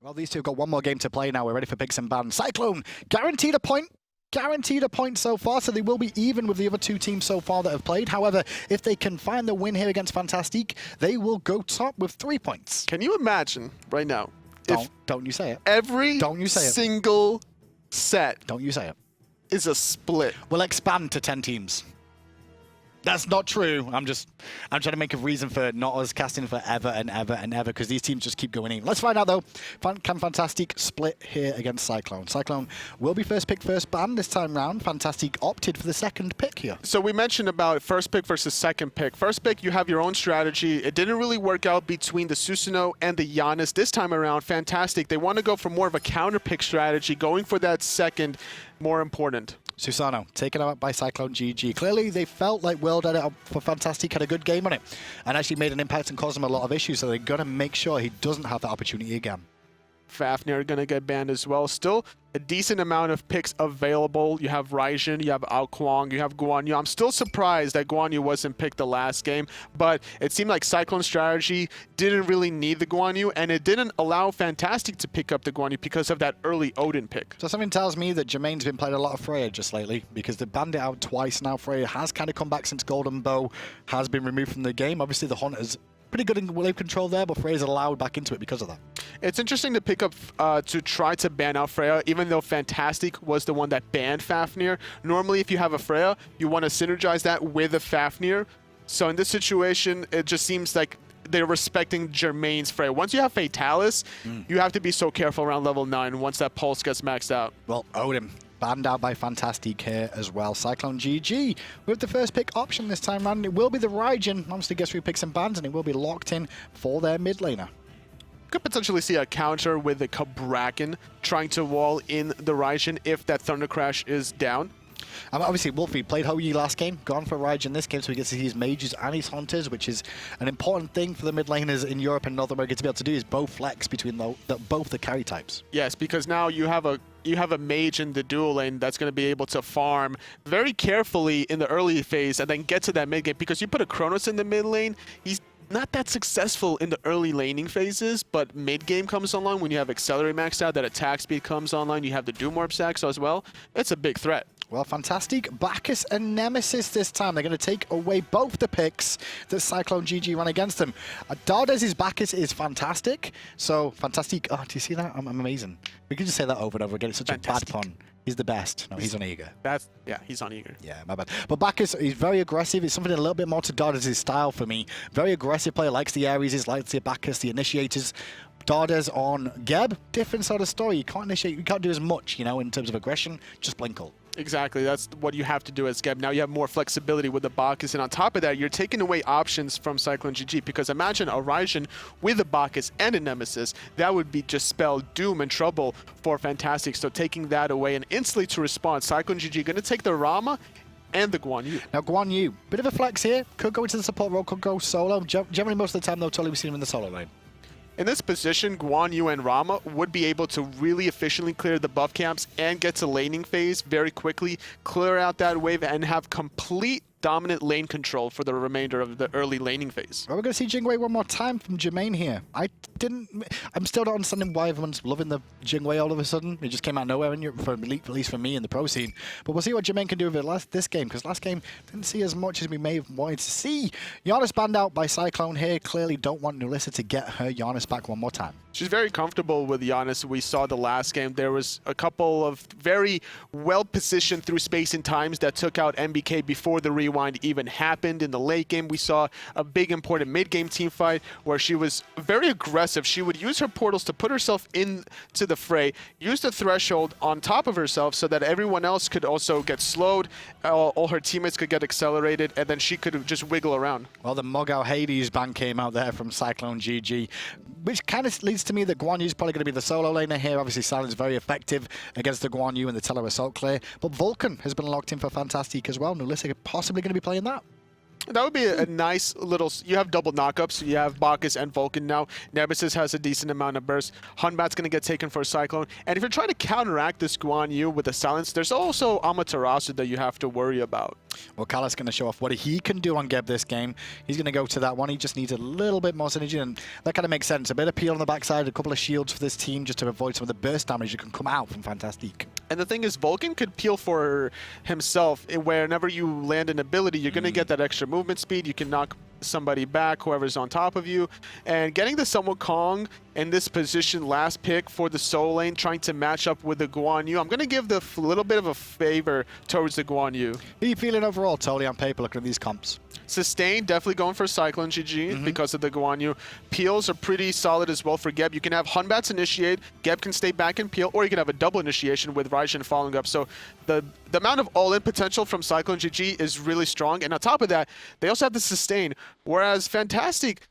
Well, these two have got one more game to play now. We're ready for picks and bans. Cyclone, guaranteed a point. Guaranteed a point so far, so they will be even with the other two teams so far that have played. However, if they can find the win here against Fantastique, they will go top with 3 points. Can you imagine right now? Don't you say it. Every single set. Don't you say it. Is a split. We'll expand to 10 teams. That's not true. I'm trying to make a reason for not us casting for ever and ever and ever, because these teams just keep going in. Let's find out though. Can Fantastique split here against Cyclone? Cyclone will be first pick, first ban this time round. Fantastique opted for the second pick here. So we mentioned about first pick versus second pick. First pick, you have your own strategy. It didn't really work out between the Susanoo and the Giannis this time around. Fantastique, they want to go for more of a counter pick strategy, going for that second, more important. Susanoo taken out by Cyclone GG. Clearly, they felt like WorldEdit for Fantastique had a good game on it and actually made an impact and caused him a lot of issues, so they're going to make sure he doesn't have that opportunity again. Fafnir are going to get banned as well. Still a decent amount of picks available. You have Raijin, you have Wukong, you have Guan. I'm still surprised that Guan wasn't picked the last game, but it seemed like Cyclone strategy didn't really need the Guan, and it didn't allow Fantastique to pick up the Guan because of that early Odin pick. So something tells me that Jermain's been playing a lot of Freya just lately, because they banned it out twice now. Freya has kind of come back since Golden Bow has been removed from the game. Obviously, the Hunter's pretty good in wave control there, but Freya's allowed back into it because of that. It's interesting to pick up to try to ban out Freya, even though Fantastique was the one that banned Fafnir. Normally, if you have a Freya, you want to synergize that with a Fafnir. So in this situation, it just seems like they're respecting Jermain's Freya. Once you have Fatalis, you have to be so careful around level 9 once that pulse gets maxed out. Well, Odin banned out by Fantastique here as well. Cyclone GG with the first pick option this time round. It will be the Raijin. Obviously gets 3 picks and bans, and it will be locked in for their mid laner. Could potentially see a counter with the Kabrakan trying to wall in the Raijin if that Thunder Crash is down. Obviously, Wlfy played Ho-Yi last game, gone for Raijin this game, so he gets to see his mages and his hunters, which is an important thing for the mid laners in Europe and North America to be able to do, is both flex between both the carry types. Yes, because now you have a mage in the dual lane that's going to be able to farm very carefully in the early phase and then get to that mid game, because you put a Kronos in the mid lane, he's not that successful in the early laning phases, but mid game comes online when you have Accelerate maxed out, that attack speed comes online, you have the Doom Orb stacks as well. It's a big threat. Well, Fantastique, Bacchus and Nemesis this time. They're going to take away both the picks that Cyclone GG ran against them. Dardez's Bacchus is fantastic. So, Fantastique, oh, do you see that? I'm amazing. We can just say that over and over again. It's such a bad pun. He's the best. No, he's on eager. Yeah, he's on eager. Yeah, my bad. But Bacchus, he's very aggressive. It's something a little bit more to Dardez's style for me. Very aggressive player, likes the Ares, likes the Bacchus, the initiators. Dardez on Geb, different sort of story. You can't initiate, you can't do as much, you know, in terms of aggression. Just Blinkle. Exactly, that's what you have to do as Geb. Now you have more flexibility with the Bacchus, and on top of that, you're taking away options from Cyclone GG, because imagine a Raijin with a Bacchus and a Nemesis. That would be just spell doom and trouble for Fantastique. So taking that away and instantly to respond, Cyclone GG going to take the Rama and the Guan Yu. Now Guan Yu, bit of a flex here. Could go into the support role, could go solo. Generally most of the time though, totally we've seen him in the solo lane. In this position, Guan Yu and Rama would be able to really efficiently clear the buff camps and get to laning phase very quickly, clear out that wave, and have complete dominant lane control for the remainder of the early laning phase. Well, we're going to see Jingwei one more time from Jermain here. I'm still not understanding why everyone's loving the Jingwei all of a sudden. It just came out of nowhere, at least for me in the pro scene. But we'll see what Jermain can do with it this game, because last game didn't see as much as we may have wanted to see. Giannis banned out by Cyclone here. Clearly don't want nulisa to get her Giannis back one more time. She's very comfortable with Giannis. We saw the last game. There was a couple of very well-positioned through space and times that took out MBK before the rewind even happened. In the late game, we saw a big important mid-game team fight where she was very aggressive. She would use her portals to put herself into the fray, use the threshold on top of herself so that everyone else could also get slowed, all her teammates could get accelerated, and then she could just wiggle around. Well, the MoGoW Hades ban came out there from Cyclone GG, which kind of leads to me that Guan Yu is probably going to be the solo laner here. Obviously, Silence very effective against the Guan Yu and the Teller Assault clear. But Vulcan has been locked in for Fantastique as well. nulisa possibly going to be playing that. That would be a nice little... You have double knockups. You have Bacchus and Vulcan now. Nemesis has a decent amount of burst. Hunbat's going to get taken for a Cyclone. And if you're trying to counteract this Guan Yu with a silence, there's also Amaterasu that you have to worry about. Well, Kala's going to show off what he can do on Geb this game. He's going to go to that one. He just needs a little bit more synergy, and that kind of makes sense. A bit of peel on the backside, a couple of shields for this team just to avoid some of the burst damage that can come out from Fantastique. And the thing is, Vulcan could peel for himself. Whenever you land an ability, you're going to get that extra movement speed. You can knock somebody back, whoever's on top of you. And getting the Wukong in this position, last pick for the Soul Lane, trying to match up with the Guan Yu. I'm going to give the little bit of a favor towards the Guan Yu. How are you feeling overall, totally on paper, looking at these comps? Sustain, definitely going for Cyclone GG because of the Guan Yu. Peels are pretty solid as well for Geb. You can have Hunbats initiate, Geb can stay back and peel, or you can have a double initiation with Raijin following up. So the amount of all-in potential from Cyclone GG is really strong. And on top of that, they also have the sustain. Whereas Fantastique,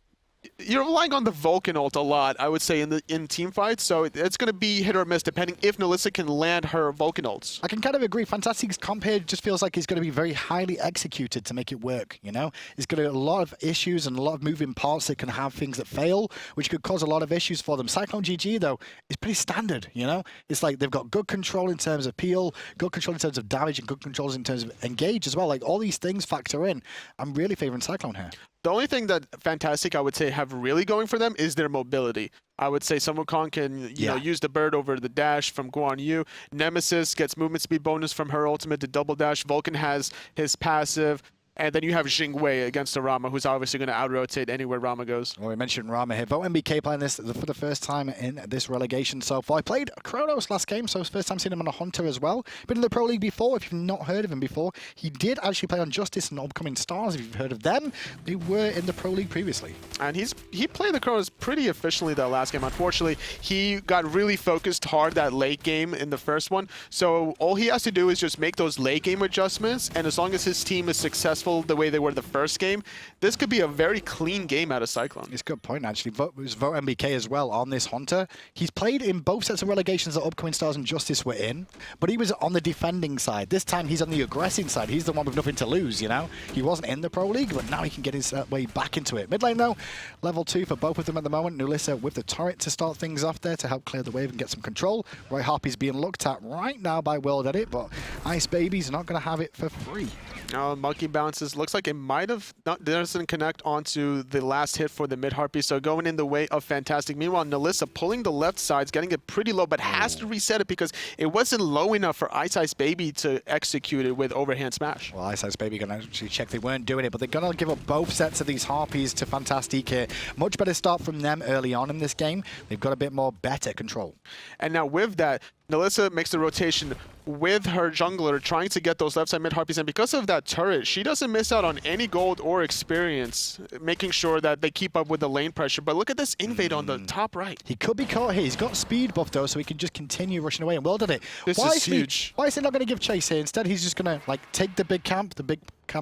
you're relying on the Vulcan ult a lot, I would say, in team fights. So it's going to be hit or miss depending if nulisa can land her Vulcan ults. I can kind of agree. Fantastique's comp here just feels like he's going to be very highly executed to make it work, you know? He's got a lot of issues and a lot of moving parts that can have things that fail, which could cause a lot of issues for them. Cyclone GG, though, is pretty standard, you know? It's like they've got good control in terms of peel, good control in terms of damage, and good controls in terms of engage as well. Like, all these things factor in. I'm really favoring Cyclone here. The only thing that Fantastique, I would say, have really going for them is their mobility. I would say Wukong can, you know, use the bird over the dash from Guan Yu. Nemesis gets movement speed bonus from her ultimate to double dash. Vulcan has his passive. And then you have Jing against the Rama, who's obviously going to out-rotate anywhere Rama goes. Well, we mentioned Rama here. VoteNBK playing this for the first time in this relegation so far. I played Kronos last game, so it's first time seeing him on a Hunter as well. Been in the Pro League before, if you've not heard of him before. He did actually play on Justice and Upcoming Stars, if you've heard of them. They were in the Pro League previously. And he played the Kronos pretty efficiently that last game. Unfortunately, he got really focused hard that late game in the first one. So all he has to do is just make those late game adjustments, and as long as his team is successful the way they were the first game, this could be a very clean game out of Cyclone. It's a good point, actually. It was VoteNBK as well on this Hunter. He's played in both sets of relegations that Upcoming Stars and Justice were in, but he was on the defending side. This time, he's on the aggressing side. He's the one with nothing to lose, you know? He wasn't in the Pro League, but now he can get his way back into it. Mid lane, though, level 2 for both of them at the moment. nulisa with the turret to start things off there to help clear the wave and get some control. Roy Harpy's being looked at right now by WorldEdit, but iceicebaby's not going to have it for free. Monkey bounces. Looks like it might have doesn't connect onto the last hit for the mid Harpy, so going in the way of Fantastique. Meanwhile, nulisa pulling the left side's getting it pretty low, but has to reset it because it wasn't low enough for iceicebabyy to execute it with overhand smash. Well, iceicebabyy going to actually check they weren't doing it, but they're going to give up both sets of these Harpies to Fantastique here. Much better start from them early on in this game. They've got a bit more better control. And now with that, nulisa makes the rotation with her jungler trying to get those left side mid Harpies, and because of that turret, she doesn't miss out on any gold or experience, making sure that they keep up with the lane pressure. But look at this invade on the top right. He could be caught here. He's got speed buff though, so he can just continue rushing away, and WorldEdit. This is huge. Why is he not going to give chase here? Instead, he's just going to like take the big camp,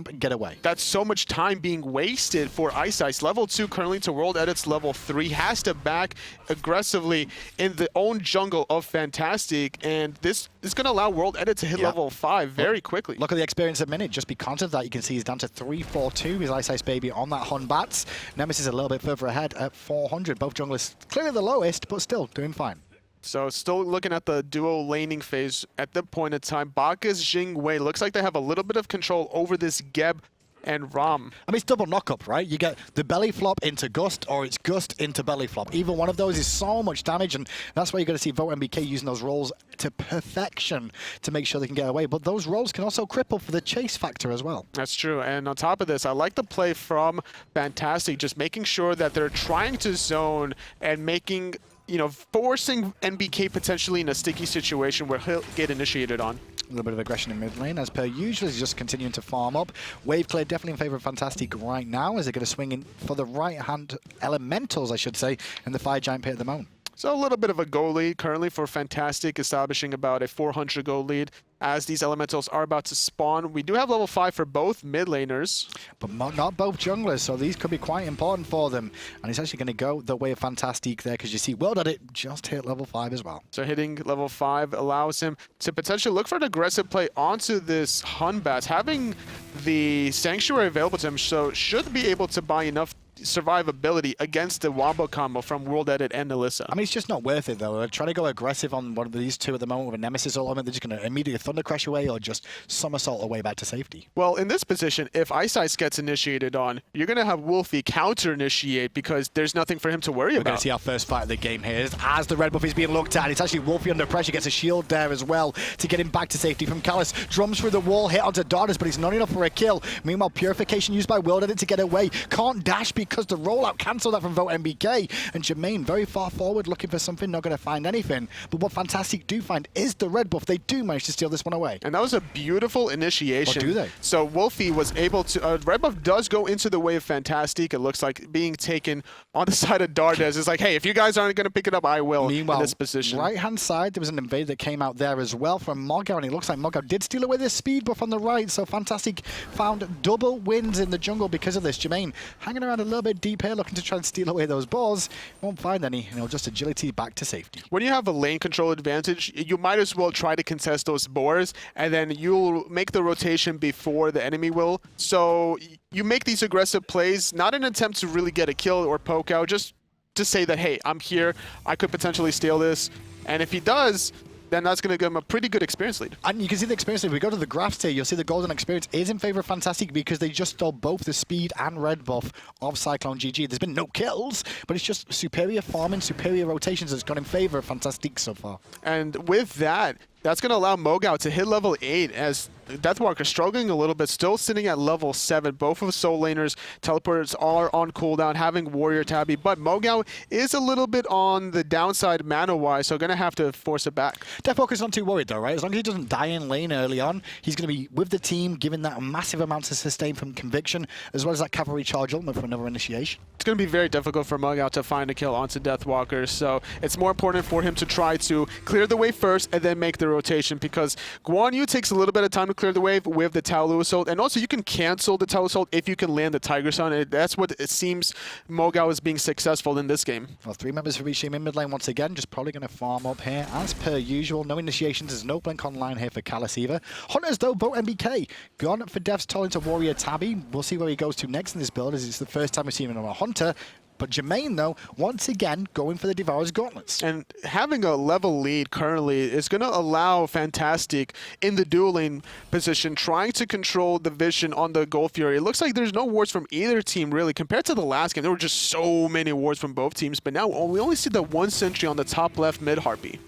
and get away. That's so much time being wasted for Iceice. Level 2 currently to WorldEdit's level 3. Has to back aggressively in the own jungle of Fantastique, and this is going to allow WorldEdit to hit level 5 very quickly. Look at the experience at minute. Just because of that, you can see he's down to 342. His iceicebabyy on that Batz. Nemesis a little bit further ahead at 400. Both junglers clearly the lowest, but still doing fine. So still looking at the duo laning phase at the point in time. Bacchus, Jing looks like they have a little bit of control over this Geb and Ram. I mean, it's double knock-up, right? You get the belly flop into Gust, or it's Gust into belly flop. Either one of those is so much damage, and that's why you're going to see VoteNBK using those rolls to perfection to make sure they can get away. But those rolls can also cripple for the chase factor as well. That's true. And on top of this, I like the play from Fantastique, just making sure that they're trying to zone and making, you know, forcing NBK potentially in a sticky situation where he'll get initiated on. A little bit of aggression in mid lane, as per usual. He's just continuing to farm up. Wave clear definitely in favor of Fantastique right now, as they're going to swing in for the right-hand elementals, I should say, in the Fire Giant pit at the moment. So a little bit of a goal lead currently for Fantastique, establishing about a 400 goal lead. as these elementals are about to spawn. We do have level 5 for both mid laners. But not both junglers, so these could be quite important for them. And it's actually going to go the way of Fantastique there, because you see WorldEdit just hit level 5 as well. So hitting level 5 allows him to potentially look for an aggressive play onto this Hun Batz. Having the Sanctuary available to him, so should be able to buy enough survivability against the wombo combo from WorldEdit and nulisa. I mean, it's just not worth it, though. They're trying to go aggressive on one of these two at the moment with a Nemesis ultimate. They're just going to immediately Thunder Crash away or just somersault away back to safety. Well, in this position, if Ice gets initiated on, you're going to have Wlfy counter-initiate because there's nothing for him to worry We're about. going to see our first fight of the game here as the red buff is being looked at. It's actually Wlfy under pressure, gets a shield there as well to get him back to safety from Callus. Drums through the wall, hit onto Dardez, but he's not enough for a kill. Meanwhile, Purification used by WorldEdit to get away. Can't dash because the rollout cancel that from VoteNBK. And Jermain very far forward looking for something, not going to find anything. But what Fantastique do find is the red buff. They do manage to steal this one away. And that was a beautiful initiation. Or do they? So Wlfy was able to... red buff does go into the way of Fantastique. It looks like being taken on the side of Dardez. It's like, hey, if you guys aren't going to pick it up, I will. Meanwhile, in this position. Right-hand side, there was an invader that came out there as well from MoGoW, and it looks like MoGoW did steal away the speed buff on the right, so Fantastique found double wins in the jungle because of this. Jermain hanging around a little bit deep here, looking to try and steal away those balls. Won't find any, and he'll just agility back to safety. When you have a lane control advantage, you might as well try to contest those boars, and then you'll make the rotation before the enemy will. So you make these aggressive plays, not in an attempt to really get a kill or poke out, just to say that, hey, I'm here, I could potentially steal this. And if he does, then that's going to give him a pretty good experience lead. And you can see the experience lead. We go to the graphs here, you'll see the golden experience is in favor of Fantastique because they just stole both the speed and red buff of Cyclone GG. There's been no kills, but it's just superior farming, superior rotations that's gone in favor of Fantastique so far. And with that, that's going to allow MoGoW to hit level 8 as Deathwalker struggling a little bit, still sitting at level 7. Both of soul laners, teleporters are on cooldown, having warrior tabby, but MoGoW is a little bit on the downside mana-wise, so going to have to force it back. Deathwalker's not too worried though, right? As long as he doesn't die in lane early on, he's going to be with the team, giving that massive amounts of sustain from Conviction, as well as that cavalry charge ultimate for another initiation. It's going to be very difficult for MoGoW to find a kill onto Deathwalker, so it's more important for him to try to clear the wave first and then make the rotation, because Guan Yu takes a little bit of time to clear the wave with the Taolu Assault, and also you can cancel the Taolu Assault if you can land the Tiger Sun, and that's what it seems MoGoW is being successful in this game. Well, 3 members for each team in mid lane once again, just probably going to farm up here as per usual. No initiations, there's no blink online here for Callus either. Hunters though, VoteNBK. Gone for Dev's toll into Warrior Tabby. We'll see where he goes to next in this build, as it's the first time we've seen him on a Hunter. But Jermain, though, once again, going for the Devourer's Gauntlets. And having a level lead currently is going to allow Fantastique in the dual lane position, trying to control the vision on the Gold Fury. It looks like there's no wards from either team, really. Compared to the last game, there were just so many wards from both teams. But now we only see the one sentry on the top left mid Harpy.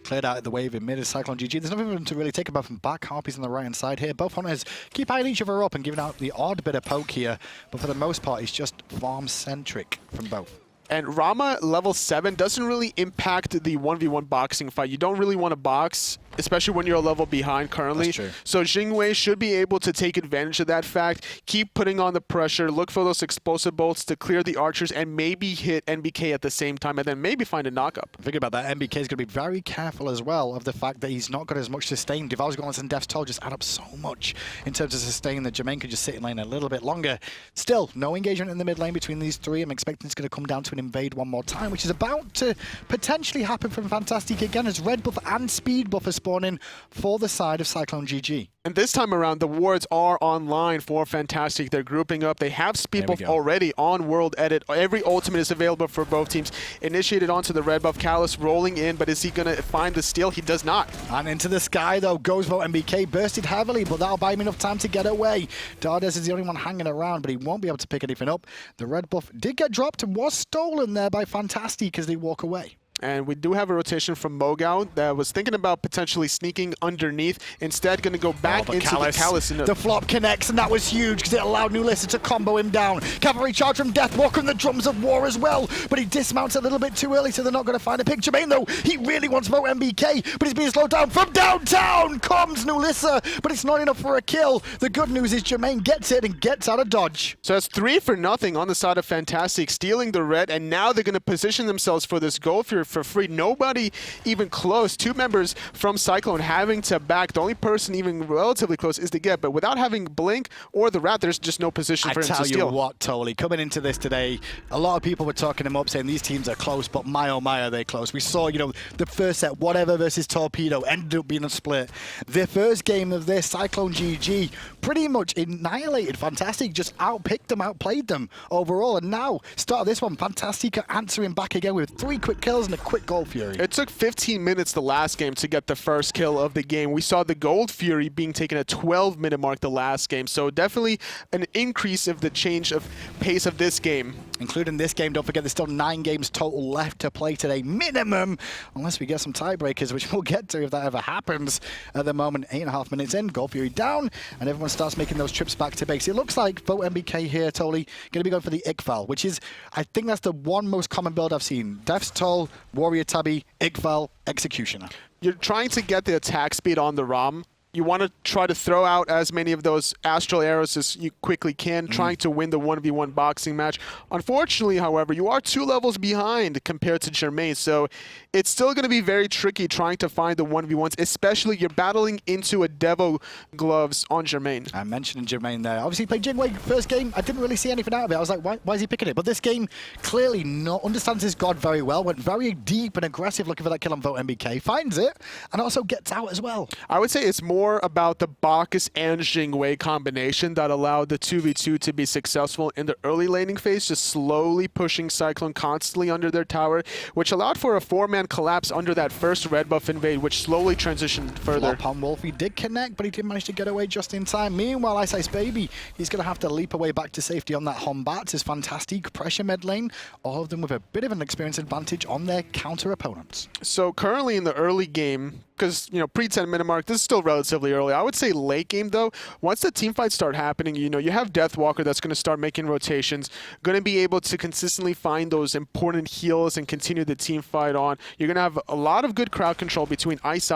Cleared out of the wave in mid is Cyclone GG. There's nothing for them to really take about from back. Harpies on the right-hand side here. Both Hunters keep eyeing each other up and giving out the odd bit of poke here. But for the most part, it's just farm-centric from both. And Rama, level 7, doesn't really impact the 1v1 boxing fight. You don't really want to box, especially when you're a level behind currently. That's true. So Jing should be able to take advantage of that fact, keep putting on the pressure, look for those explosive bolts to clear the archers, and maybe hit NBK at the same time, and then maybe find a knockup. Think about that. NBK is going to be very careful as well of the fact that he's not got as much sustain. Devourer's Gauntlets and Death's Toll just add up so much in terms of sustain that Jermain could just sit in lane a little bit longer. Still, no engagement in the mid lane between these three. I'm expecting it's going to come down to an invade one more time, which is about to potentially happen from Fantastique again, as red buff and speed buff are spawning for the side of Cyclone GG. And this time around, the wards are online for Fantastique. They're grouping up. They have speed buff already on WorldEdit. Every ultimate is available for both teams. Initiated onto the red buff. Callus rolling in, but is he going to find the steal? He does not. And into the sky, though, goes VoteNBK. Bursted heavily, but that'll buy him enough time to get away. Dardez is the only one hanging around, but he won't be able to pick anything up. The red buff did get dropped and was stolen there by Fantastique as they walk away. And we do have a rotation from MoGoW that was thinking about potentially sneaking underneath. Instead, going to go back into the Callus. The flop connects, and that was huge because it allowed nulisa to combo him down. Cavalry charge from Deathwalker and the drums of war as well. But he dismounts a little bit too early, so they're not going to find a pick. Jermain, though, he really wants VoteNBK, but he's being slowed down. From downtown comes nulisa, but it's not enough for a kill. The good news is Jermain gets it and gets out of dodge. So that's 3 for nothing on the side of Fantastique, stealing the red, and now they're going to position themselves for this Gold Fury for free. Nobody even close. 2 members from Cyclone having to back. The only person even relatively close is the Get, but without having Blink or the Rat, there's just no position for him to steal. I tell you what, Tolly, coming into this today, a lot of people were talking him up, saying these teams are close, but my oh my are they close. We saw, you know, the first set, whatever versus Torpedo, ended up being a split. The first game of this, Cyclone GG, pretty much annihilated Fantastique, just outpicked them, outplayed them overall, and now, start of this one, Fantastique are answering back again with 3 quick kills and a quick Gold Fury. It took 15 minutes the last game to get the first kill of the game. We saw the Gold Fury being taken at 12-minute mark the last game, so definitely an increase of the change of pace of this game. Including this game, don't forget there's still 9 games total left to play today, minimum, unless we get some tiebreakers, which we'll get to if that ever happens. At the moment, 8.5 minutes in, Gold Fury down, and everyone starts making those trips back to base. It looks like VoteNBK here, totally going to be going for the Iqval, which is, I think that's the one most common build I've seen. Death's Toll, Warrior Tabby, Iqval, Executioner. You're trying to get the attack speed on the Ram. You want to try to throw out as many of those astral arrows as you quickly can, trying to win the 1v1 boxing match. Unfortunately, however, you are 2 levels behind compared to Jermain, so it's still going to be very tricky trying to find the 1v1s, especially you're battling into a Devo gloves on Jermain. I mentioned Jermain there. Obviously, he played Jing first game. I didn't really see anything out of it. I was like, why is he picking it? But this game clearly understands his god very well, went very deep and aggressive looking for that kill on VoteNBK, finds it, and also gets out as well. I would say it's more about the Bacchus and Jing combination that allowed the 2v2 to be successful in the early laning phase, just slowly pushing Cyclone constantly under their tower, which allowed for a 4-man collapse under that first red buff invade, which slowly transitioned further. Flop on Wlfy did connect, but he did manage to get away just in time. Meanwhile, iceicebabyy, he's going to have to leap away back to safety on that home Batz. Is Fantastique pressure mid lane, all of them with a bit of an experience advantage on their counter opponents. So currently in the early game, because, you know, pre-10-minute mark, this is still relatively early. I would say late game, though, once the team fights start happening, you know, you have Deathwalker that's going to start making rotations, going to be able to consistently find those important heals and continue the team fight on. You're going to have a lot of good crowd control between Ice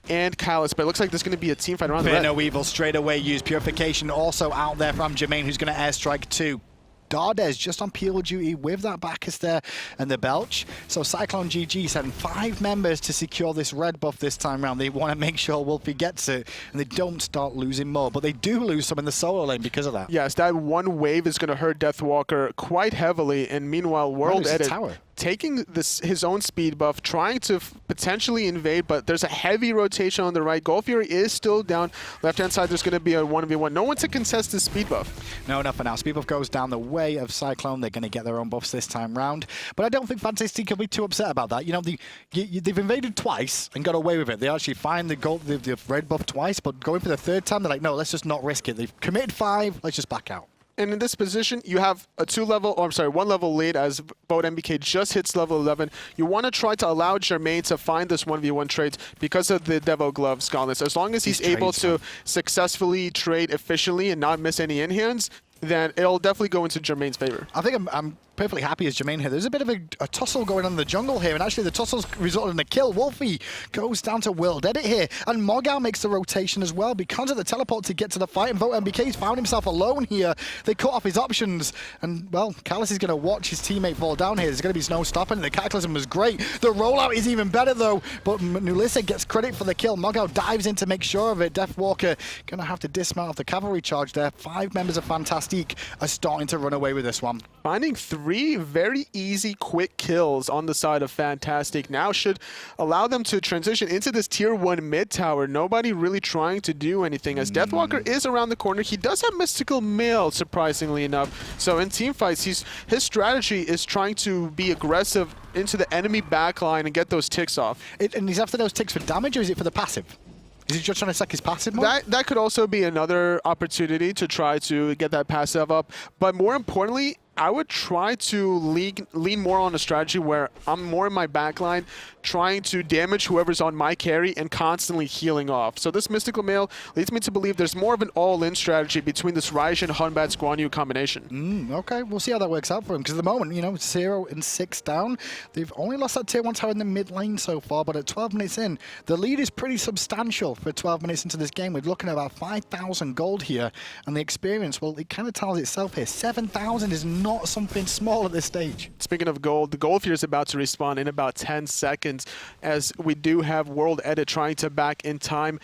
and Callus, but it looks like there's going to be a team fight around the red. No Evil straight away used. Purification also out there from Jermain, who's going to airstrike too. Dardez just on peel duty with that Bacchus there and the Belch. So Cyclone GG sent 5 members to secure this red buff this time around. They want to make sure Wlfy gets it and they don't start losing more, but they do lose some in the solo lane because of that. Yes, that one wave is going to hurt Deathwalker quite heavily, and meanwhile WorldEdit taking his own speed buff, trying to potentially invade, but there's a heavy rotation on the right. Gold Fury is still down. Left-hand side, there's going to be a 1v1. No one to contest the speed buff. No, not for now. Speed buff goes down the way of Cyclone. They're going to get their own buffs this time round. But I don't think Fantastique will be too upset about that. You know, they've invaded twice and got away with it. They actually find the red buff twice, but going for the 3rd time, they're like, no, let's just not risk it. They've committed 5, let's just back out. And in this position, you have a 1 level lead as VoteNBK just hits level 11. You want to try to allow Jermain to find this 1v1 trades because of the Devo Gloves Gauntlets. As long as he's able to successfully trade efficiently and not miss any in-hands, then it'll definitely go into Jermain's favor. I think I'm perfectly happy as Jermain here. There's a bit of a tussle going on in the jungle here, and actually the tussle's resulted in a kill. Wlfy goes down to WorldEdit here, and MoGoW makes the rotation as well because of the teleport to get to the fight, and VoteNBK's found himself alone here. They cut off his options, and, well, Callus is going to watch his teammate fall down here. There's going to be no stopping. The Cataclysm was great. The rollout is even better, though, but nulisa gets credit for the kill. MoGoW dives in to make sure of it. Deathwalker going to have to dismount off the cavalry charge there. 5 members of Fantastique are starting to run away with this one. Finding 3 very easy, quick kills on the side of Fantastique now should allow them to transition into this tier 1 mid tower. Nobody really trying to do anything as Deathwalker is around the corner. He does have Mystical Mail, surprisingly enough. So in team fights, his strategy is trying to be aggressive into the enemy backline and get those ticks off. And he's after those ticks for damage, or is it for the passive? Is he just trying to suck his passive more? That could also be another opportunity to try to get that passive up. But more importantly, I would try to lean more on a strategy where I'm more in my backline, trying to damage whoever's on my carry and constantly healing off. So this Mystical Mail leads me to believe there's more of an all-in strategy between this Raijin, Batz, Guan combination. Okay, we'll see how that works out for him, because at the moment, you know, 0 and 6 down. They've only lost that tier 1 tower in the mid lane so far, but at 12 minutes in, the lead is pretty substantial for 12 minutes into this game. We're looking at about 5,000 gold here, and the experience, well, it kind of tells itself here. 7,000 is not something small at this stage. Speaking of gold, the Wlfy is about to respawn in about 10 seconds, as we do have WorldEdit trying to back in time.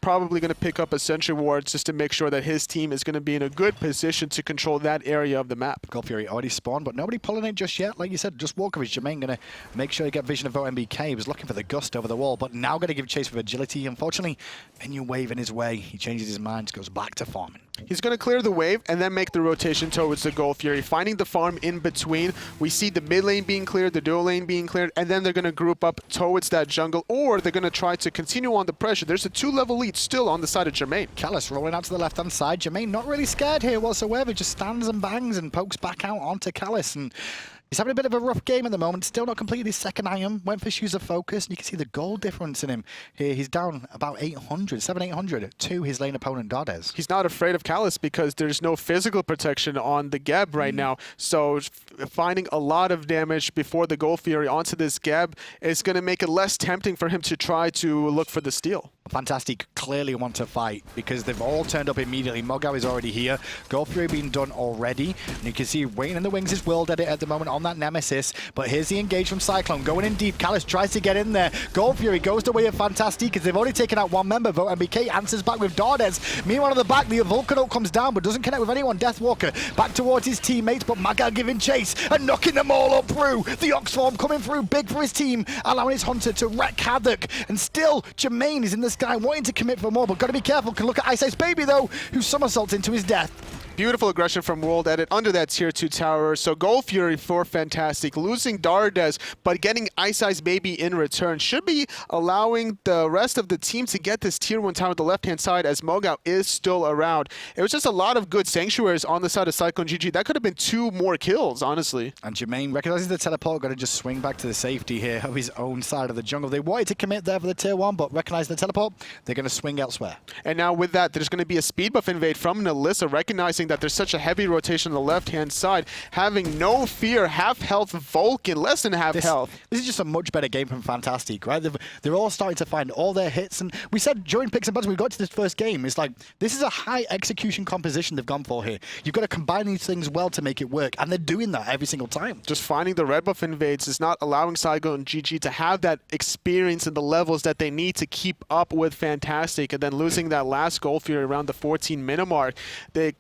Probably going to pick up a sentry ward just to make sure that his team is going to be in a good position to control that area of the map. Wlfy already spawned, but nobody pulling it just yet. Like you said, just Walker is Jermain going to make sure he get vision of VoteNBK. He was looking for the gust over the wall, but now going to give chase with agility. Unfortunately, minion wave in his way. He changes his mind, goes back to farming. He's going to clear the wave and then make the rotation towards the Wlfy, finding the farm in between. We see the mid lane being cleared, the dual lane being cleared, and then they're going to group up towards that jungle, or they're going to try to continue on the pressure. There's a 2-level lead still on the side of Jermain. Callus rolling out to the left-hand side. Jermain not really scared here whatsoever, just stands and bangs and pokes back out onto Callus. And he's having a bit of a rough game at the moment. Still not completed his second iron. Went for shoes of focus. And you can see the goal difference in him here. He's down about 800, 700-800 to his lane opponent, Dardez. He's not afraid of Callus because there's no physical protection on the Geb right now. So finding a lot of damage before the Wlfy onto this Geb is going to make it less tempting for him to try to look for the steal. Fantastique clearly want to fight because they've all turned up immediately. MoGoW is already here. Wlfy being done already. And you can see waiting in the wings is WorldEdit at the moment on that Nemesis. But here's the engage from Cyclone. Going in deep. Callus tries to get in there. Wlfy goes the way of Fantastique because they've already taken out one member. VoteNBK answers back with Dardez. Meanwhile, on the back, the Vulcan ult comes down but doesn't connect with anyone. Deathwalker back towards his teammates, but MoGoW giving chase and knocking them all up through. The Oxform coming through big for his team, allowing his Hunter to wreak havoc. And still, Jermain is in the sky wanting to commit for more, but got to be careful. Can look at iceicebabyy though, who somersaults into his death. Beautiful aggression from WorldEdit under that tier 2 tower. So Wlfy for Fantastique, losing Dardez, but getting iceicebabyy in return should be allowing the rest of the team to get this tier 1 tower on the left-hand side as MoGoW is still around. It was just a lot of good sanctuaries on the side of Cyclone GG. That could have been 2 more kills, honestly. And Jermain recognizes the teleport, got to just swing back to the safety here of his own side of the jungle. They wanted to commit there for the tier 1, but recognize the teleport, they're going to swing elsewhere. And now with that, there's going to be a speed buff invade from nulisa, recognizing that there's such a heavy rotation on the left-hand side, having no fear, half-health Vulcan, less than half health. This is just a much better game from Fantastique, right? They're all starting to find all their hits, and we said during picks and buttons, we got to this first game, it's like, this is a high execution composition they've gone for here. You've got to combine these things well to make it work, and they're doing that every single time. Just finding the red buff invades is not allowing Cyclone GG to have that experience and the levels that they need to keep up with Fantastique, and then losing that last Wlfy around the 14-minute mark. They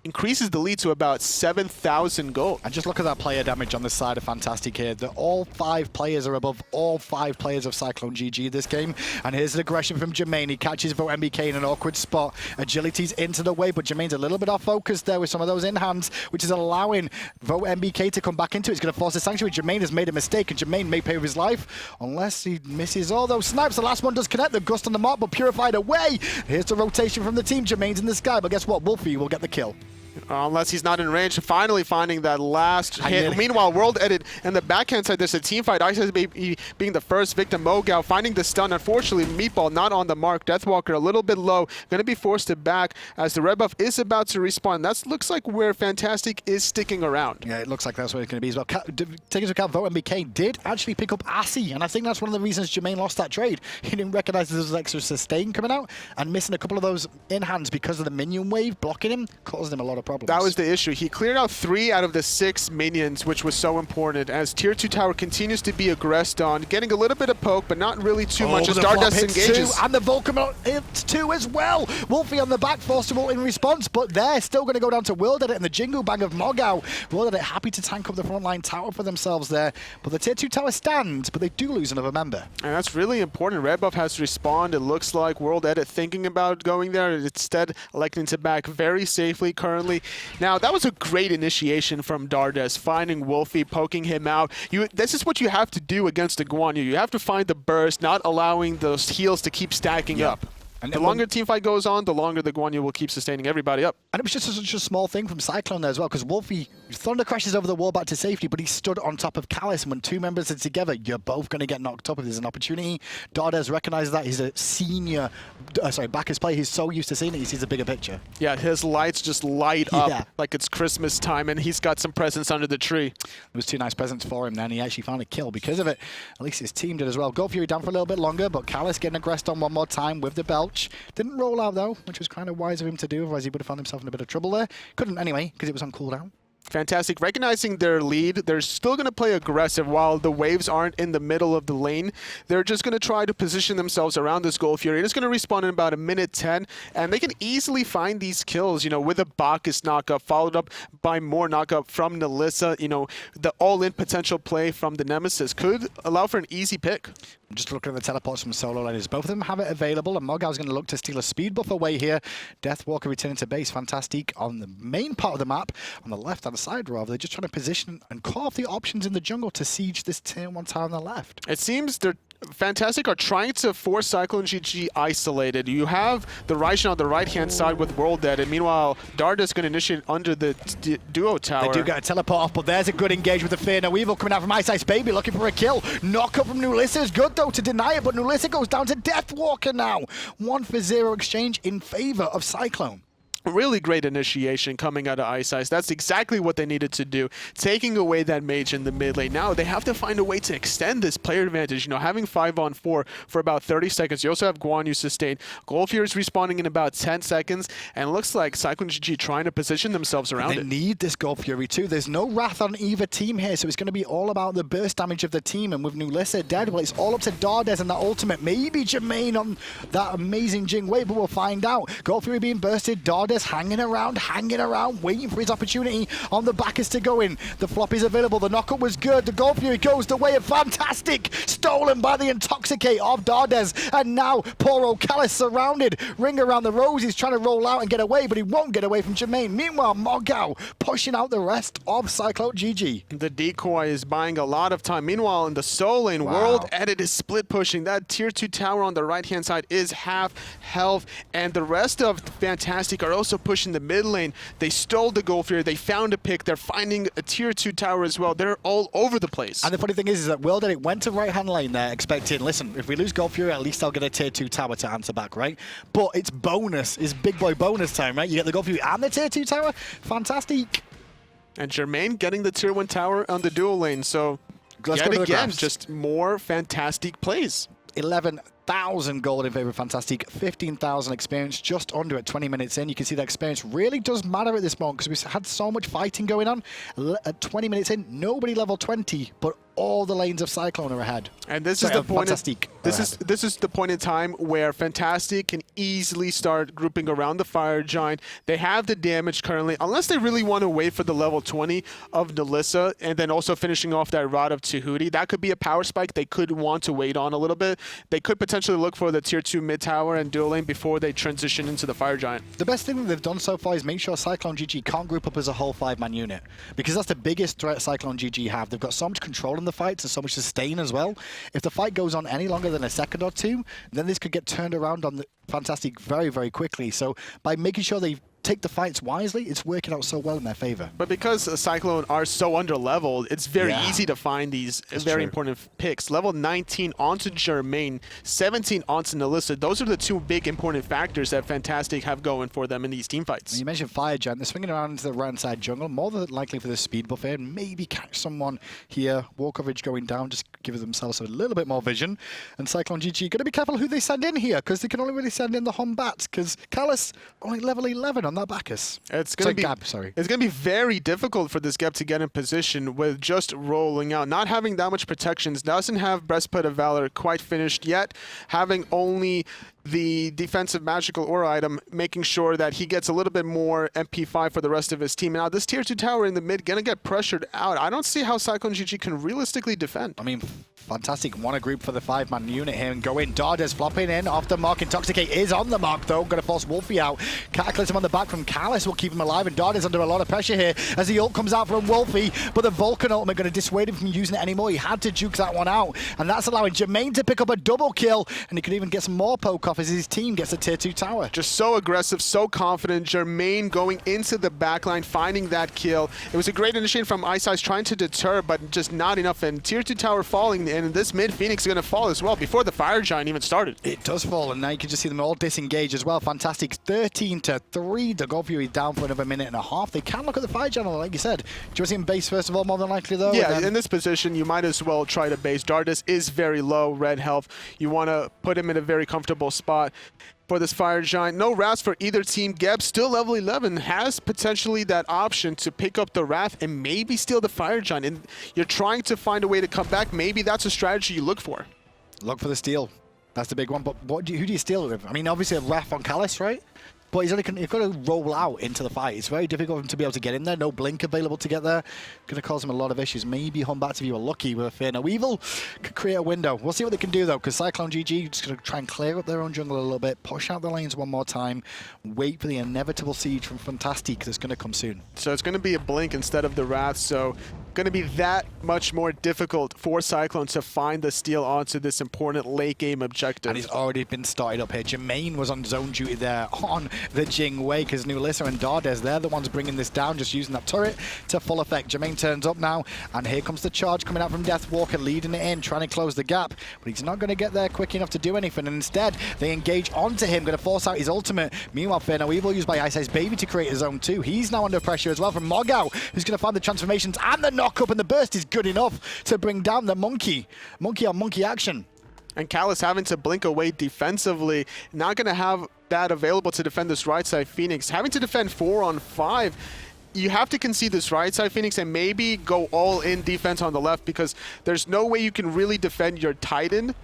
increases the lead to about 7,000 gold. And just look at that player damage on the side of Fantastique here. All 5 players are above all 5 players of Cyclone GG this game. And here's the aggression from Jermain. He catches VoteNBK in an awkward spot. Agility's into the way, but Jermain's a little bit off focus there with some of those in-hands, which is allowing VoteNBK to come back into it. It's going to force the sanctuary. Jermain has made a mistake, and Jermain may pay with his life unless he misses all those snipes. The last one does connect. The gust on the mark, but purified away. Here's the rotation from the team. Jermain's in the sky, but guess what? Wlfy will get the kill. Unless he's not in range, finally finding that last hit. Meanwhile, WorldEdit and the backhand side, there's a team fight. iceicebabyy being the first victim. MoGoW finding the stun. Unfortunately, Meatball not on the mark. Deathwalker a little bit low. Going to be forced to back as the red buff is about to respawn. That looks like where Fantastique is sticking around. Yeah, it looks like that's where it's going to be as well. Taking into account, VoteNBK did actually pick up Assy, and I think that's one of the reasons Jermain lost that trade. He didn't recognize there was extra sustain coming out, and missing a couple of those in-hands because of the minion wave blocking him caused him a lot of problems. That was the issue. He cleared out 3 out of the 6 minions, which was so important, as tier 2 tower continues to be aggressed on, getting a little bit of poke, but not really too much as Dardez engages. 2, and the Vulcan hits 2 as well. Wlfy on the back, forced to ult in response, but they're still going to go down to WorldEdit and the Jingle Bang of MoGoW. WorldEdit happy to tank up the frontline tower for themselves there, but the tier 2 tower stands, but they do lose another member. And that's really important. Red buff has respawned. It looks like WorldEdit thinking about going there, instead electing to back very safely currently. Now, that was a great initiation from Dardez, finding Wlfy, poking him out. This is what you have to do against the Guan. You have to find the burst, not allowing those heals to keep stacking up. And the longer team fight goes on, the longer the Guan Yu will keep sustaining everybody up. And it was just such a small thing from Cyclone there as well, because Wlfy, Thunder crashes over the wall back to safety, but he stood on top of Callus, and when 2 members are together, you're both going to get knocked up if there's an opportunity. Dardez recognizes that. He's a senior, Bacchus player. He's so used to seeing it, he sees a bigger picture. Yeah, his lights just light up like it's Christmas time, and he's got some presents under the tree. It was 2 nice presents for him, then he actually found a kill because of it. At least his team did as well. Wlfy down for a little bit longer, but Callus getting aggressed on one more time with the belch. Didn't roll out though, which was kind of wise of him to do, otherwise he would have found himself in a bit of trouble there. Couldn't anyway, because it was on cooldown. Fantastique, recognizing their lead, they're still going to play aggressive while the waves aren't in the middle of the lane. They're just going to try to position themselves around this Wlfy. It is going to respawn in about a minute 10, and they can easily find these kills, you know, with a Bacchus knockup, followed up by more knockup from nulisa. You know, the all-in potential play from the Nemesis could allow for an easy pick. I'm just looking at the teleports from solo laners. Both of them have it available, and MoGoW is going to look to steal a speed buff away here. Deathwalker returning to base. Fantastique on the main part of the map, on the left-hand side, rather. They're just trying to position and call off the options in the jungle to siege this tier 1 tower on the left. It seems they're Fantastique are trying to force Cyclone GG isolated. You have the Raijin on the right-hand side with WorldEdit. Meanwhile, Dardez is going to initiate under the duo tower. They do get a teleport off, but there's a good engage with the Fear No Evil coming out from iceicebabyy, looking for a kill. Knock up from nulisa is good, though, to deny it, but nulisa goes down to Deathwalker now. 1-for-0 exchange in favor of Cyclone. Really great initiation coming out of iceice. That's exactly what they needed to do, taking away that mage in the mid lane. Now they have to find a way to extend this player advantage. You know, having 5-on-4 for about 30 seconds. You also have Guan you sustain. Wlfy is respawning in about 10 seconds, and it looks like Cyclone GG trying to position themselves around it. They need this Wlfy too. There's no Wrath on either team here, so it's going to be all about the burst damage of the team. And with nulisa dead, well, it's all up to Dardez and that ultimate. Maybe Jermain on that amazing Jing wave, but we'll find out. Wlfy being bursted, Dardez hanging around, waiting for his opportunity on the Bacchus to go in. The flop is available. The knockup was good. The Wlfy goes the way of Fantastique, stolen by the Intoxicate of Dardez. And now poor old Callus surrounded. Ring around the rose. He's trying to roll out and get away, but he won't get away from Jermain. Meanwhile, MoGoW pushing out the rest of Cyclone GG. The decoy is buying a lot of time. Meanwhile, in the soul lane, WorldEdit is split pushing. That tier 2 tower on the right-hand side is half health, and the rest of Fantastique are also pushing the mid lane. They stole the Wlfy. They found a pick. They're finding a tier 2 tower as well. They're all over the place. And the funny thing is that WorldEdit went to right-hand lane there expecting, listen, if we lose Wlfy, at least I'll get a tier 2 tower to answer back, right? But it's bonus. It's big boy bonus time, right? You get the Wlfy and the tier 2 tower. Fantastique. And Jermain getting the tier 1 tower on the dual lane. So Let's yet again, just more Fantastique plays. 11,000 gold in favor of Fantastique, 15,000 experience, just under at 20 minutes in. You can see that experience really does matter at this moment because we've had so much fighting going on. At 20 minutes in, nobody level 20, but all the lanes of Cyclone are ahead. And this is the point. This is the point in time where Fantastique can easily start grouping around the Fire Giant. They have the damage currently, unless they really want to wait for the level 20 of nulisa and then also finishing off that Rod of Tahuti. That could be a power spike they could want to wait on a little bit. They could potentially look for the tier 2 mid tower and dual lane before they transition into the Fire Giant. The best thing that they've done so far is make sure Cyclone GG can't group up as a whole 5-man unit, because that's the biggest threat Cyclone GG have. They've got so much control in the fights and so much sustain as well. If the fight goes on any longer than a second or two, then this could get turned around on the Fantastique very, very quickly. So by making sure they take the fights wisely, it's working out so well in their favor. But because Cyclone are so under-leveled, it's very easy to find these very important picks. Level 19 onto Jermain, 17 onto nulisa. Those are the two big important factors that Fantastique have going for them in these team fights. You mentioned Fire Giant. They're swinging around into the right side jungle, more than likely for the speed buff here, and maybe catch someone here. Wall coverage going down, just give themselves a little bit more vision. And Cyclone GG got to be careful who they send in here, because they can only really send in the Batz, because Callus only level 11 on that Bacchus. It's going to be very difficult for this Gap to get in position with just rolling out, not having that much protections. Doesn't have Breastplate of Valor quite finished yet, having only the defensive magical aura item, making sure that he gets a little bit more MP5 for the rest of his team. Now this tier 2 tower in the mid gonna get pressured out. I don't see how Cyclone GG can realistically defend. I mean, Fantastique want a group for the 5-man unit here and go in. Dardez flopping in off the mark. Intoxicate is on the mark though. Gonna force Wlfy out. Cataclysm on the back from Callus will keep him alive, and Dardez under a lot of pressure here as the ult comes out from Wlfy, but the Vulcan ultimate gonna dissuade him from using it anymore. He had to juke that one out, and that's allowing Jermain to pick up a double kill, and he could even get some more poke off as his team gets a tier 2 tower. Just so aggressive, so confident. Jermain going into the backline, finding that kill. It was a great initiation from iceice trying to deter, but just not enough. And tier 2 tower falling, and this mid Phoenix is going to fall as well before the Fire Giant even started. It does fall, and now you can just see them all disengage as well. Fantastique 13-3. The Wlfy is down for another minute and a half. They can look at the Fire Giant, like you said. Do you want to see him base first of all, more than likely though? Yeah, in this position, you might as well try to base. Dardez is very low red health. You want to put him in a very comfortable spot. for this Fire Giant. No Wrath for either team. Geb, still level 11, has potentially that option to pick up the Wrath and maybe steal the Fire Giant. And you're trying to find a way to come back. Maybe that's a strategy you look for. Look for the steal. That's the big one. But who do you steal with? I mean, obviously a Wrath on Callus, right? But he's got to roll out into the fight. It's very difficult for him to be able to get in there. No blink available to get there. Going to cause him a lot of issues. Maybe Batz, if you were lucky with a Fear No Evil, could create a window. We'll see what they can do, though, because Cyclone GG just going to try and clear up their own jungle a little bit, push out the lanes one more time, wait for the inevitable siege from Fantastique that's going to come soon. So it's going to be a blink instead of the Wrath, so going to be that much more difficult for Cyclone to find the steal onto this important late game objective. And he's already been started up here. Jermain was on zone duty there on the Jing way because nulisa and Dardez, they're the ones bringing this down, just using that turret to full effect. Jermain turns up now, and here comes the charge coming out from Deathwalker, leading it in, trying to close the gap, but he's not going to get there quick enough to do anything, and instead they engage onto him, going to force out his ultimate. Meanwhile, Fear No Evil used by iceicebabyy to create his own too. He's now under pressure as well from MoGoW, who's going to find the transformations and the knock up, and the burst is good enough to bring down the monkey on monkey action. And Callus having to blink away defensively, not going to have that available to defend this right side Phoenix. Having to defend 4 on 5, you have to concede this right side Phoenix and maybe go all in defense on the left, because there's no way you can really defend your Titan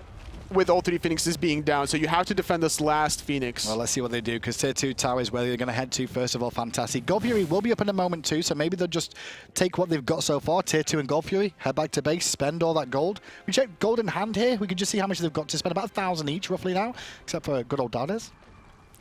with all 3 Phoenixes being down, so you have to defend this last Phoenix. Well, let's see what they do, because Tier 2 tower is where they're going to head to first of all. Fantastic. Wlfy will be up in a moment too, so maybe they'll just take what they've got so far. Tier 2 and Wlfy, head back to base, spend all that gold. We check gold in hand here. We can just see how much they've got to spend, about 1,000 each roughly now, except for good old Dardez.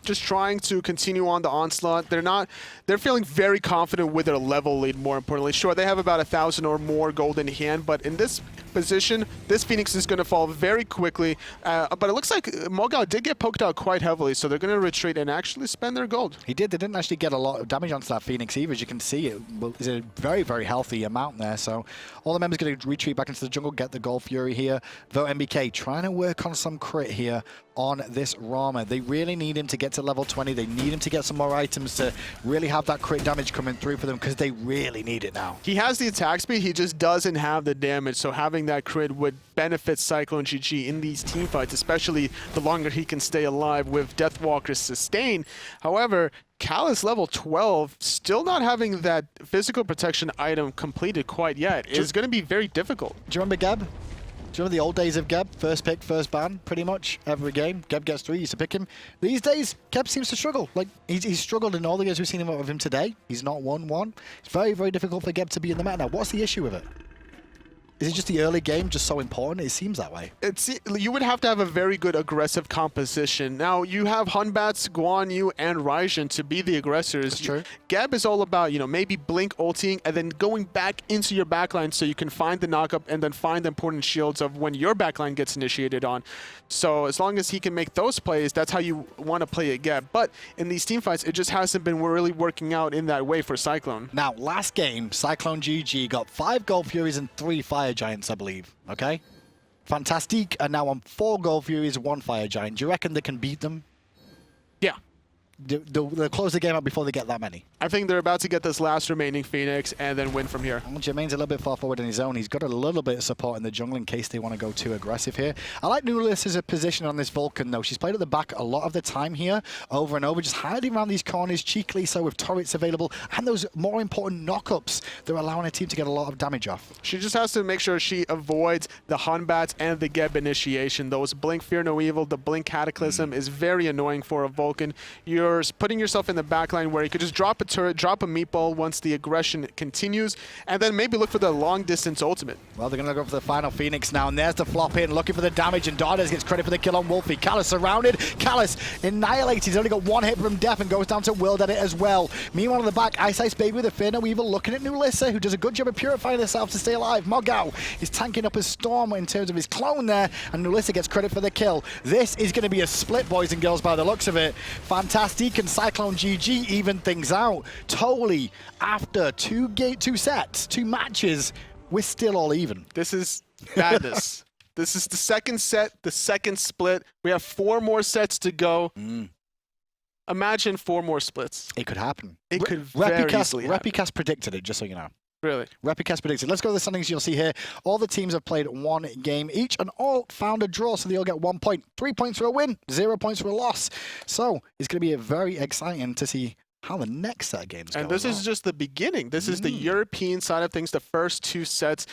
Just trying to continue on the onslaught. They're feeling very confident with their level lead, more importantly. Sure, they have about 1,000 or more gold in hand, but in this position, this Phoenix is going to fall very quickly. But it looks like MoGoW did get poked out quite heavily, so they're going to retreat and actually spend their gold. He did. They didn't actually get a lot of damage onto that Phoenix either. As you can see, it's a very, very healthy amount there. So all the members going to retreat back into the jungle, get the Gold Fury here. VoteNBK trying to work on some crit here on this Rama. They really need him to get to level 20. They need him to get some more items to really have that crit damage coming through for them, because they really need it now. He has the attack speed, he just doesn't have the damage, so having that crit would benefit Cyclone GG in these team fights, especially the longer he can stay alive with Deathwalker's sustain. However, Callus level 12, still not having that physical protection item completed quite yet. It's going to be very difficult. Do you remember Geb? Do you remember the old days of Geb? First pick, first ban, pretty much every game. Geb gets 3, used to pick him. These days, Geb seems to struggle. Like, he's struggled in all the games we've seen of him today. He's not won one. It's very, very difficult for Geb to be in the meta now. What's the issue with it? Is it just the early game just so important? It seems that way. You would have to have a very good aggressive composition. Now, you have Batz, Guan, and Raijin to be the aggressors. That's true. Geb is all about, maybe blink ulting and then going back into your backline so you can find the knockup and then find the important shields of when your backline gets initiated on. So as long as he can make those plays, that's how you want to play it, Geb. But in these team fights, it just hasn't been really working out in that way for Cyclone. Now, last game, Cyclone GG got 5 Gold Furies and 3 Fire Giants, I believe. Okay? Fantastique are now on 4 Gold Furies, 1 Fire Giant. Do you reckon they can beat them? Yeah. They'll close the game out before they get that many. I think they're about to get this last remaining Phoenix and then win from here. Well, Jermain's a little bit far forward in his own. He's got a little bit of support in the jungle in case they want to go too aggressive here. I like nulisa's position on this Vulcan, though. She's played at the back a lot of the time here, over and over, just hiding around these corners cheekily, so with turrets available, and those more important knockups, they're allowing a team to get a lot of damage off. She just has to make sure she avoids the Batz and the Geb initiation. Those blink Fear No Evil, the blink Cataclysm is very annoying for a Vulcan. You're putting yourself in the backline where you could just drop a turret, drop a meatball once the aggression continues, and then maybe look for the long distance ultimate. Well, they're going to go for the final Phoenix now, and there's the flop in, looking for the damage, and Dardez gets credit for the kill on Wlfy. Callus surrounded, Callus annihilates. He's only got 1 hit from death and goes down to WorldEdit as well. Meanwhile, on the back, iceicebabyy with a Fear No Evil looking at nulisa, who does a good job of purifying herself to stay alive. MoGoW is tanking up his storm in terms of his clone there, and nulisa gets credit for the kill. This is going to be a split, boys and girls, by the looks of it. Fantastique and Cyclone GG even things out. Totally, after 2 sets, 2 matches, we're still all even. This is madness. This is the second set, the second split. We have 4 more sets to go. Imagine 4 more splits. It could happen. It could very easily happen. Repicast predicted it, just so you know. Really? Repicast predicted. Let's go to the standings. You'll see here all the teams have played 1 game each and all found a draw, so they all get 1 point. 3 points for a win, 0 points for a loss. So it's going to be very exciting to see how the next set of games go. And this is just the beginning. This is the European side of things, the first 2 sets.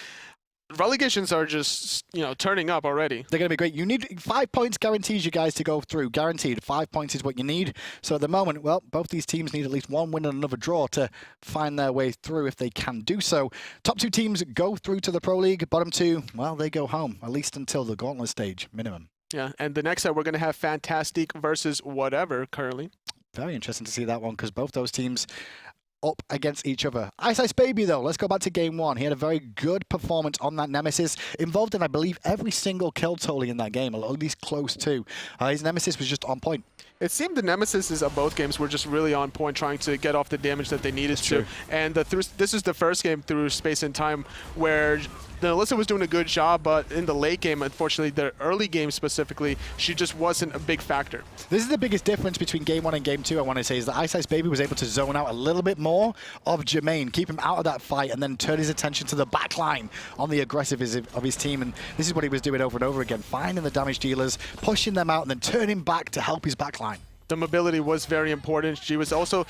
Relegations are just, turning up already. They're going to be great. You need 5 points guarantees you guys to go through. Guaranteed. 5 points is what you need. So at the moment, well, both these teams need at least 1 win and another draw to find their way through if they can do so. Top 2 teams go through to the Pro League. Bottom 2, well, they go home, at least until the Gauntlet stage, minimum. Yeah, and the next set, we're going to have Fantastique versus whatever currently. Very interesting to see that one because both those teams up against each other. iceicebabyy, though, let's go back to game 1. He had a very good performance on that Nemesis, involved in, I believe, every single kill totally in that game, or at least close to. His Nemesis was just on point. It seemed the Nemesis of both games were just really on point, trying to get off the damage that they needed to. And this is the first game through Space and Time where nulisa was doing a good job, but in the late game, unfortunately, the early game specifically, she just wasn't a big factor. This is the biggest difference between game 1 and game 2, I want to say, is that iceicebabyy was able to zone out a little bit more of Jermain, keep him out of that fight, and then turn his attention to the back line on the aggressive of his team. And this is what he was doing over and over again, finding the damage dealers, pushing them out, and then turning back to help his back line. The mobility was very important. She was also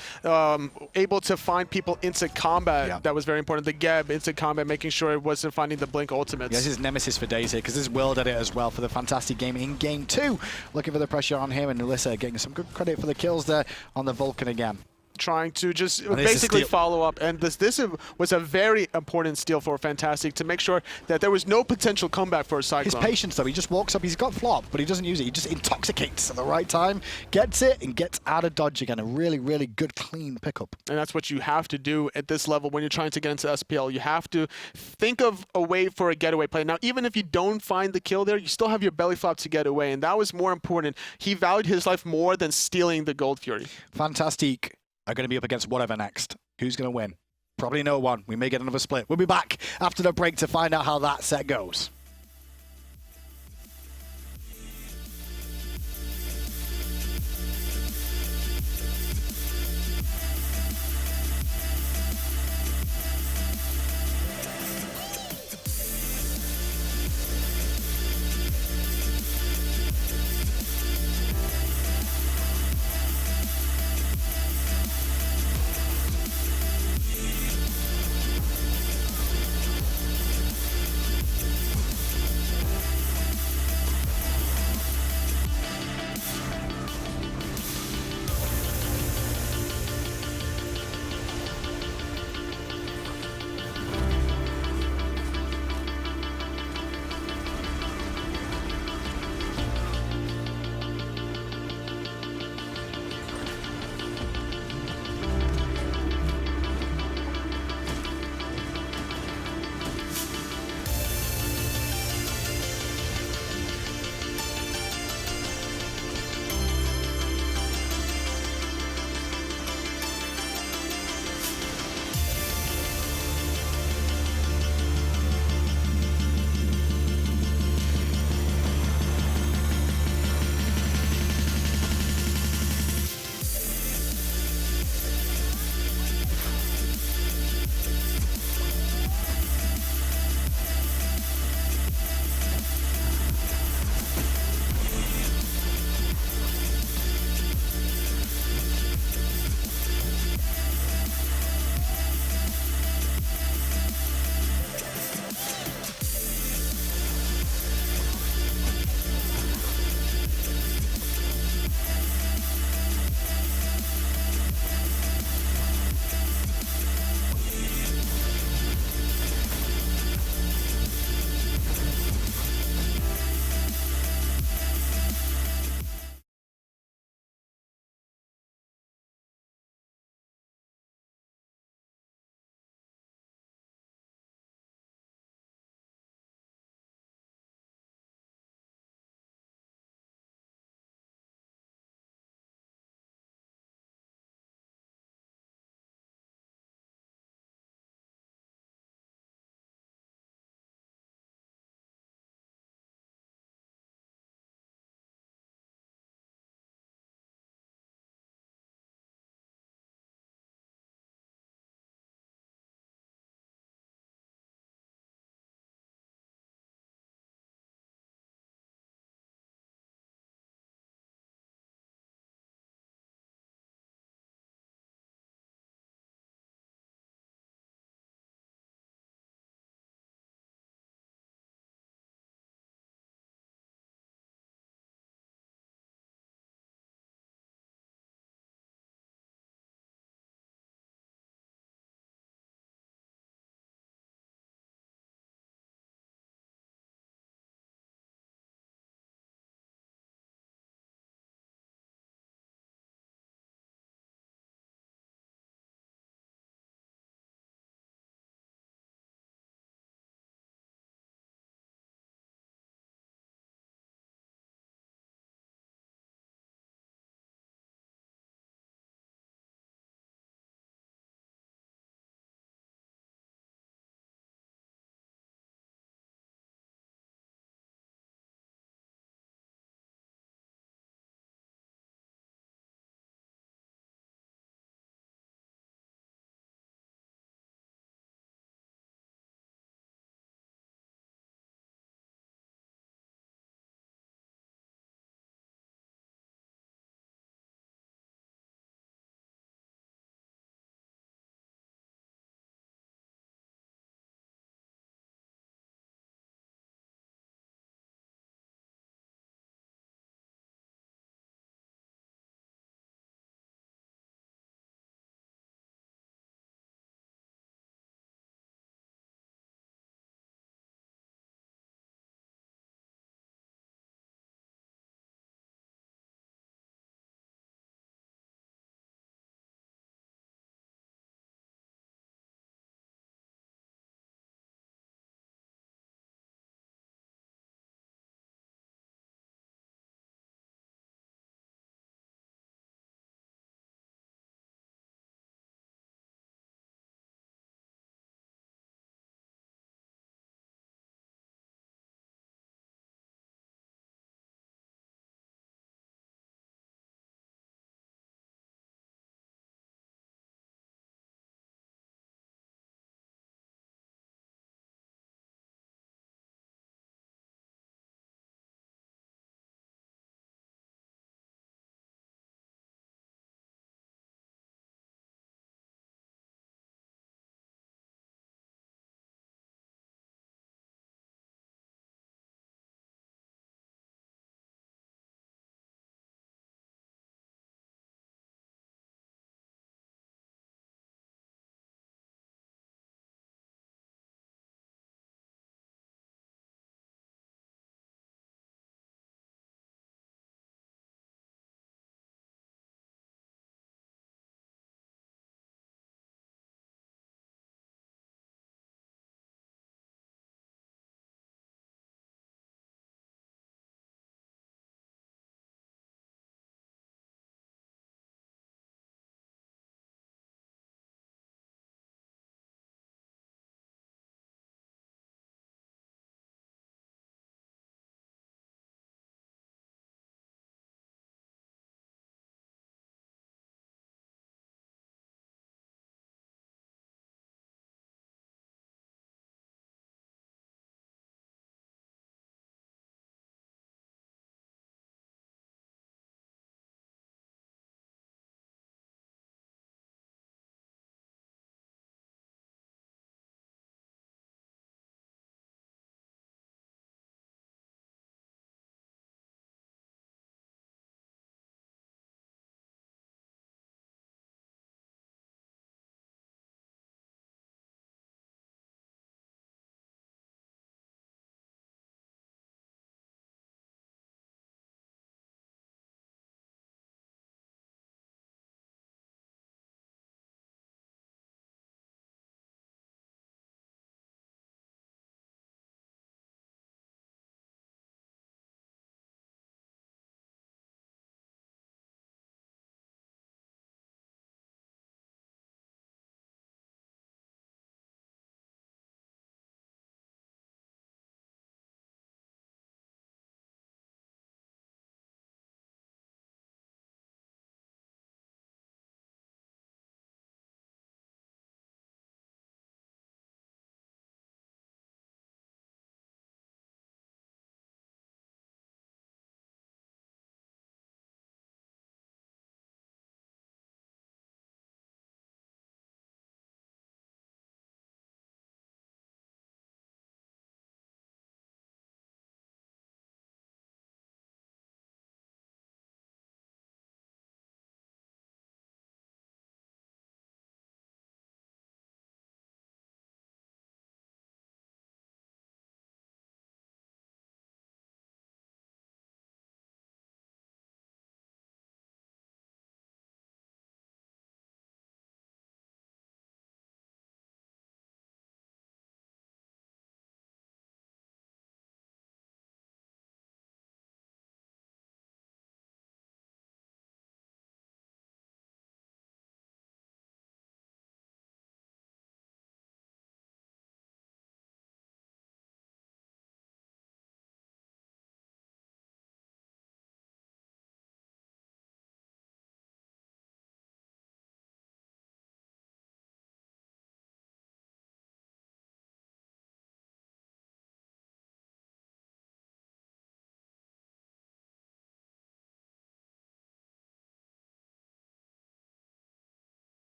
able to find people into combat. Yeah. That was very important. The Geb into combat, making sure it wasn't finding the Blink ultimates. Yeah, this is Nemesis for days here, because this is WorldEdit as well for the Fantastique game in game 2. Looking for the pressure on him, and nulisa getting some good credit for the kills there on the Vulcan again. Trying to just basically follow up, and this was a very important steal for Fantastique to make sure that there was no potential comeback for a Cyclone. His patience, though, he just walks up, he's got flop, but he doesn't use it. He just intoxicates at the right time, gets it, and gets out of dodge again. A really, really good, clean pickup. And that's what you have to do at this level when you're trying to get into SPL. You have to think of a way for a getaway play. Now, even if you don't find the kill there, you still have your belly flop to get away, and that was more important. He valued his life more than stealing the Gold Fury. Fantastique are going to be up against whatever next. Who's going to win? Probably no one. We may get another split. We'll be back after the break to find out how that set goes.